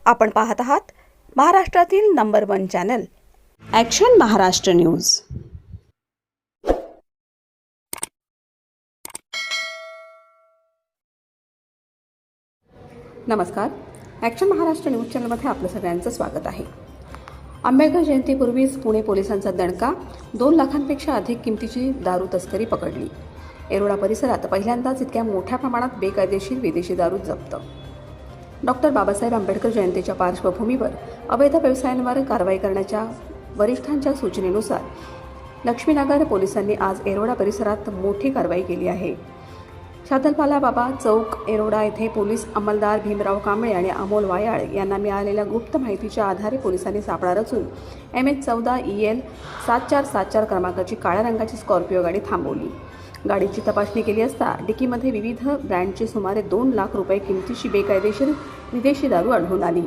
आपण पाहत आहात महाराष्ट्रातील number 1 channel action Maharashtra news. नमस्कार, ॲक्शन महाराष्ट्र न्यूज चॅनलमध्ये आपलं सगळ्यांचं स्वागत आहे। आंबेडकर जयंतीपूर्वीच पुणे पोलिसांचा दणका, 2 लाखांपेक्षा अधिक किमतीची दारू तस्करी पकडली। येरोडा परिसरात पहिल्यांदाच इतक्या मोठ्या प्रमाणात बेकायदेशीर विदेशी दारू जप्त। डॉक्टर बाबासाहेब आंबेडकर जयंतीच्या पार्श्वभूमीवर अवैध व्यवसायांवर कारवाई करण्याच्या वरिष्ठांच्या सूचनेनुसार लक्ष्मीनगर पोलिसांनी आज येरोडा परिसरात मोठी कारवाई केली आहे। शादलपाला बाबा चौक येरोडा येथे पोलीस अंमलदार भीमराव कांबळे आणि अमोल वायाळ यांना मिळालेल्या गुप्त माहितीच्या आधारे पोलिसांनी सापळा रचून MH14 EL 7474 क्रमांकाची काळ्या रंगाची स्कॉर्पिओ गाडी थांबवली। गाडीची तपासणी केली असता डिकीमध्ये विविध ब्रँडची सुमारे 2 लाख रुपये किमतीची बेकायदेशीर विदेशी दारू आढळून आली।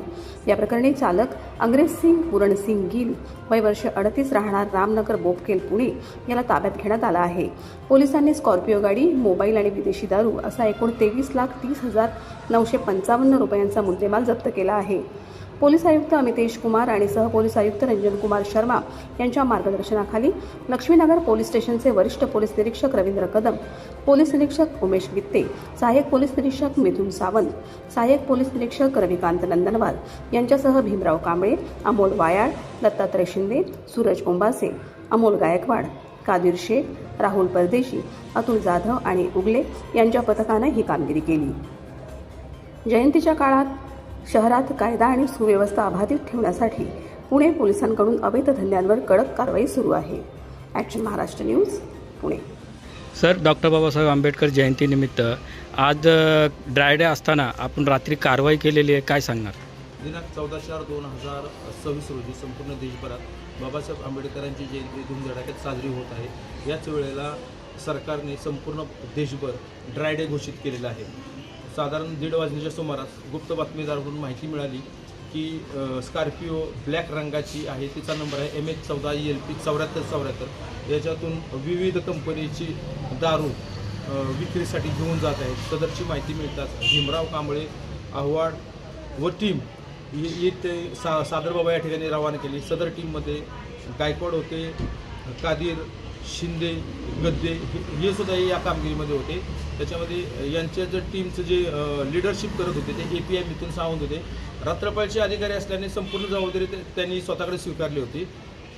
या प्रकरणी चालक अंग्रेजसिंग पूरणसिंग गिल वय वर्ष 38 राहणार रामनगर बोपखेल पुणे याला ताब्यात घेण्यात आला आहे। पोलिसांनी स्कॉर्पिओ गाडी, मोबाईल आणि विदेशी दारू असा एकूण 23,30,955 रुपयांचा मुद्देमाल जप्त केला आहे। पोलीस आयुक्त अमितेश कुमार आणि सहपोलीस आयुक्त रंजन कुमार शर्मा यांच्या मार्गदर्शनाखाली लक्ष्मीनगर पोलीस स्टेशनचे वरिष्ठ पोलीस निरीक्षक रवींद्र कदम, पोलीस निरीक्षक उमेश गित्ते, सहाय्यक पोलीस निरीक्षक मिथुन सावंत, सहाय्यक पोलीस निरीक्षक रविकांत नंदनवार यांच्यासह भीमराव कांबळे, अमोल वायाळ, दत्तात्रय शिंदे, सूरज ओंबासे, अमोल गायकवाड, कादिर शेख, राहुल परदेशी, अतुल जाधव आणि उगले यांच्या पथकाने ही कामगिरी केली। जयंतीच्या काळात शहरात कायदा आणि सुव्यवस्था अबाधित ठेवण्यासाठी पुणे पोलिसांकडून अवैध धंद्यांवर कडक कारवाई सुरू आहे। Action Maharashtra news Pune. Sir, doctor Babasaheb Ambedkar जयंतीनिमित्त आज ड्राय डे असताना आपण रात्री कारवाई केलेली आहे, काय सांगणार? दिनांक 14/4/2026 रोजी संपूर्ण देशभरात बाबासाहेब आंबेडकरांची जयंती धूमधडाक्यात साजरी होत आहे। याच वेळेला सरकारने संपूर्ण देशभर ड्राय डे घोषित केलेला आहे। साधारण 1:30 वाजण्याच्या सुमारास गुप्त बातमीदाराकडून माहिती मिळाली की स्कॉर्पिओ ब्लॅक रंगाची आहे, तिचा नंबर आहे MH14 ELP 7474। याच्यातून विविध कंपनीची दारू विक्रीसाठी घेऊन जात आहेत। सदरची माहिती मिळताच भीमराव कांबळे, आव्हाड व टीम इथे सादरबाबा या ठिकाणी रवाना केली। सदर टीममध्ये गायकवाड होते, कादिर, शिंदे, गद्दे हे सुद्धा या कामगिरीमध्ये होते। त्याच्यामध्ये यांच्या जे टीमचं जे लीडरशिप करत होते ते API मिथुन सावंत होते। रात्रपाळचे अधिकारी असल्याने संपूर्ण जबाबदारी त्यांनी स्वतःकडे स्वीकारली होती।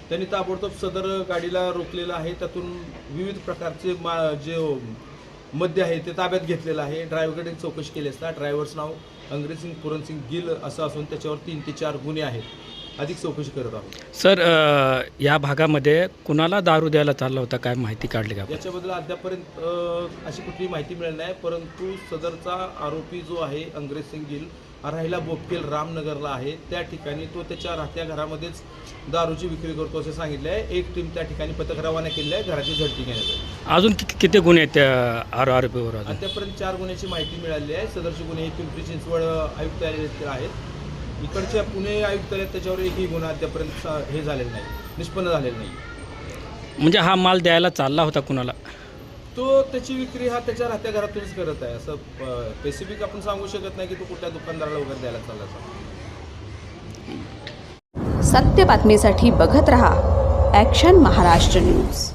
त्यांनी ताबडतोब सदर गाडीला रोखलेलं आहे। त्यातून विविध प्रकारचे जे मद्य आहे ते ताब्यात घेतलेलं आहे। ड्रायव्हरकडे चौकशी केली असता ड्रायव्हरचं नाव अंग्रेजसिंग पूरणसिंग गिल असं असून त्याच्यावर 3 ते 4 गुन्हे आहेत। अधिक चौकशी करत आहोत। सर, या भागामध्ये कुणाला दारू द्यायला चालला होता, काय माहिती काढली का? याच्याबद्दल अद्यापर्यंत अशी कुठली माहिती मिळाली नाही, परंतु सदरचा आरोपी जो आहे अंग्रेजसिंग गिल राहिला बोपखेल रामनगरला आहे। त्या ठिकाणी तो त्याच्या राहत्या घरामध्येच दारूची विक्री करतो असे सांगितले आहे। एक टीम त्या ठिकाणी पथक रवाना केली आहे घराची झडती घेण्यासाठी। अजून किती गुन्हे आहेत त्या आरोपीवर? अद्यापर्यंत 4 गुन्ह्याची माहिती मिळाली आहे। सदरचे गुन्हे पिंपरी चिंचवड आयुक्तालयात आहेत। इकडच्या पुणे आयुक्तालयात त्याच्यावर एकही गुन्हा अद्यापर्यंत हे झालेला नाही, निष्पन्न झालेला नाही। म्हणजे हा माल द्यायला चालला होता कुणाला? तो त्याची विक्री हा त्याच्या राहत्या घरातूनच करत आहे। असं स्पेसिफिक आपण सांगू शकत नाही की तो कुठल्या दुकानदाराला वगैरे द्यायला चालला असा। सत्य बातमीसाठी बघत रहा ॲक्शन महाराष्ट्र न्यूज।